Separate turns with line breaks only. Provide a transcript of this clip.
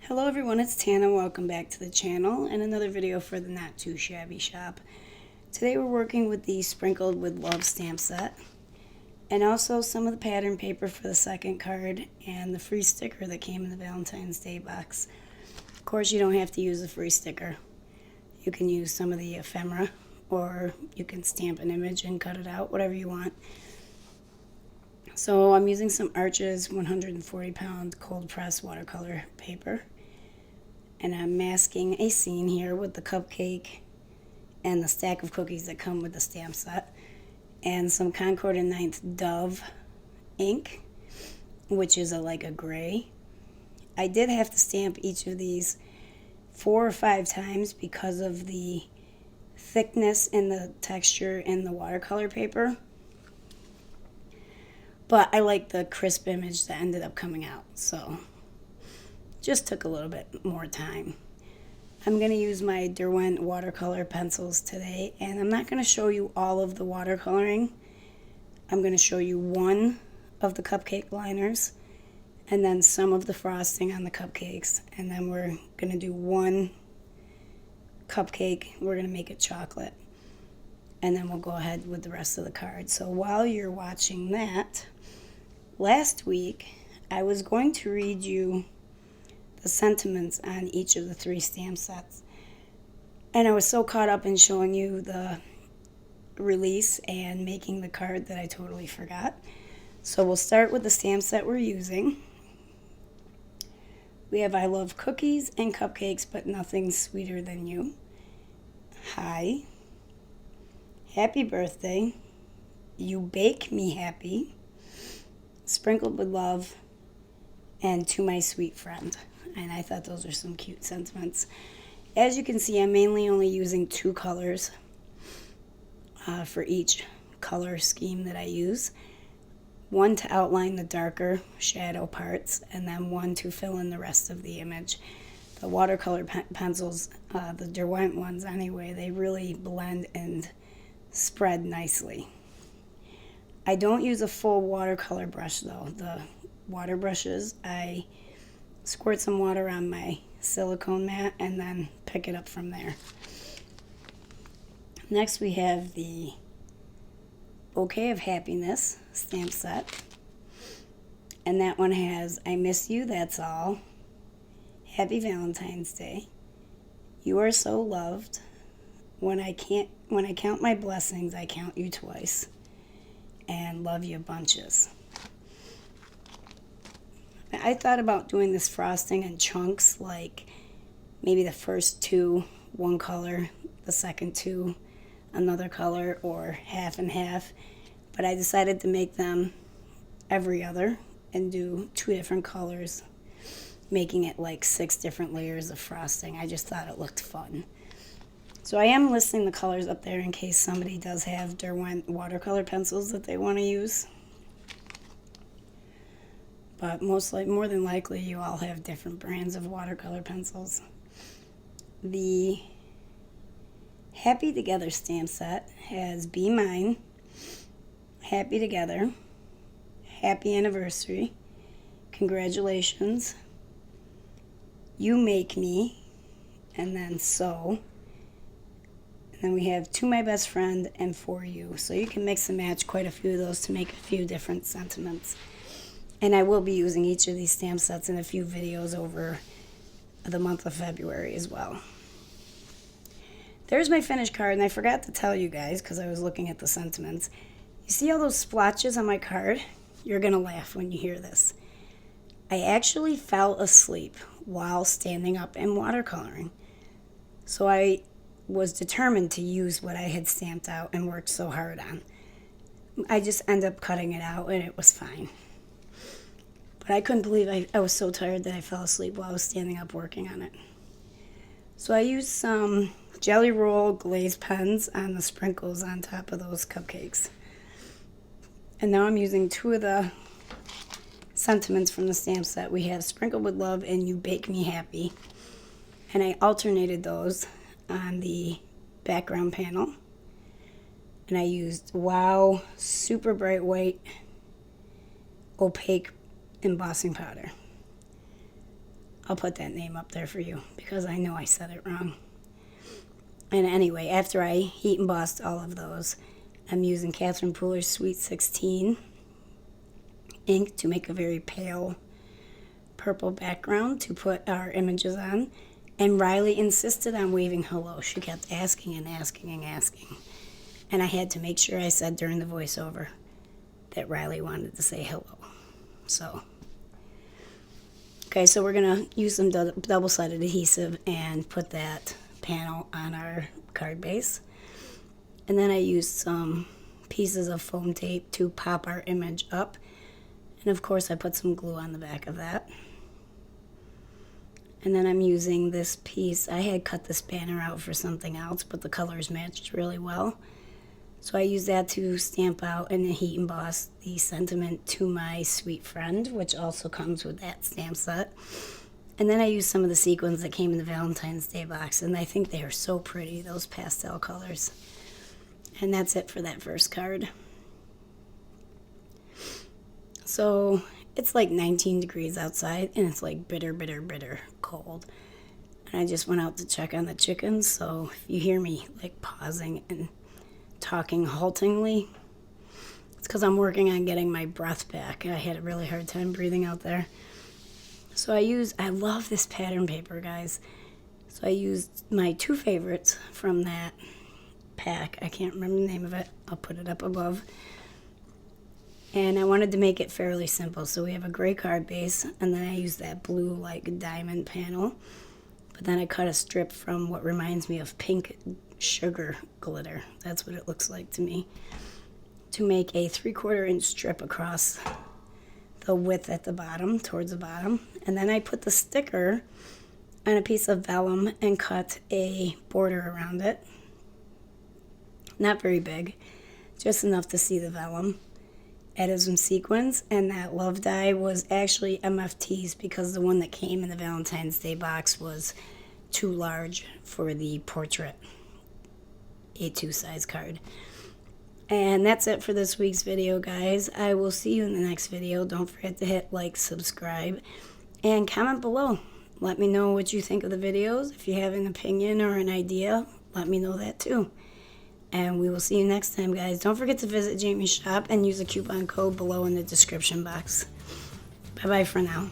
Hello everyone, it's Tana. Welcome back to the channel and another video for the Not2Shabby shop. Today we're working with the Sprinkled with Love stamp set and also some of the pattern paper for the second card and the free sticker that came in the Valentine's Day box. Of course, you don't have to use the free sticker. You can use some of the ephemera or you can stamp an image and cut it out, whatever you want. So I'm using some Arches 140-pound cold press watercolor paper. And I'm masking a scene here with the cupcake and the stack of cookies that come with the stamp set. And some Concord and Ninth Dove ink, which is like a gray. I did have to stamp each of these 4 or 5 times because of the thickness and the texture in the watercolor paper. But I like the crisp image that ended up coming out, so just took a little bit more time. I'm going to use my Derwent watercolor pencils today, and I'm not going to show you all of the watercoloring. I'm going to show you one of the cupcake liners, and then some of the frosting on the cupcakes, and then we're going to do one cupcake. We're going to make it chocolate, and then we'll go ahead with the rest of the card. So while you're watching that, last week I was going to read you the sentiments on each of the 3 stamp sets. And I was so caught up in showing you the release and making the card that I totally forgot. So we'll start with the stamp set we're using. We have I love cookies and cupcakes, but nothing sweeter than you. Hi. Happy birthday. You bake me happy. Sprinkled with love. And to my sweet friend. And I thought those are some cute sentiments. As you can see, I'm mainly only using 2 colors for each color scheme that I use. One to outline the darker shadow parts, and then one to fill in the rest of the image. The watercolor pencils, the Derwent ones anyway, they really blend and spread nicely. I don't use a full watercolor brush though. The water brushes, I squirt some water on my silicone mat and then pick it up from there. Next we have the Bouquet of Happiness stamp set, and that one has I miss you, that's all, Happy Valentine's Day, you are so loved, when I count my blessings I count you twice, and love you bunches. I thought about doing this frosting in chunks, like maybe the first 2 one color, the second 2 another color, or half and half, but I decided to make them every other and do 2 different colors, making it like 6 different layers of frosting. I just thought it looked fun. So I am listing the colors up there in case somebody does have Derwent watercolor pencils that they want to use. But more than likely, you all have different brands of watercolor pencils. The Happy Together stamp set has Be Mine, Happy Together, Happy Anniversary, Congratulations, You Make Me, and then So. And then we have To My Best Friend and For You. So you can mix and match quite a few of those to make a few different sentiments. And I will be using each of these stamp sets in a few videos over the month of February as well. There's my finished card, and I forgot to tell you guys because I was looking at the sentiments. You see all those splotches on my card? You're going to laugh when you hear this. I actually fell asleep while standing up and watercoloring. So I was determined to use what I had stamped out and worked so hard on. I just ended up cutting it out, and it was fine. But I couldn't believe I was so tired that I fell asleep while I was standing up working on it. So I used some Jelly Roll glaze pens on the sprinkles on top of those cupcakes. And now I'm using 2 of the sentiments from the stamp set. We have Sprinkled with Love and You Bake Me Happy. And I alternated those on the background panel. And I used Wow Super Bright White Opaque embossing powder. I'll put that name up there for you because I know I said it wrong. And anyway, after I heat embossed all of those, I'm using Catherine Pooler's Sweet 16 ink to make a very pale purple background to put our images on. And Riley insisted on waving hello. She kept asking and asking and asking. And I had to make sure I said during the voiceover that Riley wanted to say hello. So, okay, so we're going to use some double-sided adhesive and put that panel on our card base. And then I used some pieces of foam tape to pop our image up. And of course I put some glue on the back of that. And then I'm using this piece. I had cut this banner out for something else, but the colors matched really well. So I used that to stamp out and heat emboss the sentiment to my sweet friend, which also comes with that stamp set. And then I used some of the sequins that came in the Valentine's Day box, and I think they are so pretty, those pastel colors. And that's it for that first card. So it's like 19 degrees outside, and it's like bitter, bitter, bitter cold. And I just went out to check on the chickens, so if you hear me like pausing and talking haltingly, it's because I'm working on getting my breath back. I had a really hard time breathing out there. So I love this pattern paper, guys. So I used my two favorites from that pack. I can't remember the name of it. I'll put it up above. And I wanted to make it fairly simple. So we have a gray card base, and then I used that blue like diamond panel. But then I cut a strip from what reminds me of pink sugar glitter. That's what it looks like to me. To make a 3/4 inch strip across the width at the bottom, towards the bottom. And then I put the sticker on a piece of vellum and cut a border around it. Not very big, just enough to see the vellum. Added some sequins, and that love die was actually MFTs because the one that came in the Valentine's Day box was too large for the portrait A2 size card. And that's it for this week's video, guys. I will see you in the next video. Don't forget to hit like, subscribe, and comment below. Let me know what you think of the videos. If you have an opinion or an idea, let me know that too. And we will see you next time, guys. Don't forget to visit Jamie's shop and use the coupon code below in the description box. Bye-bye for now.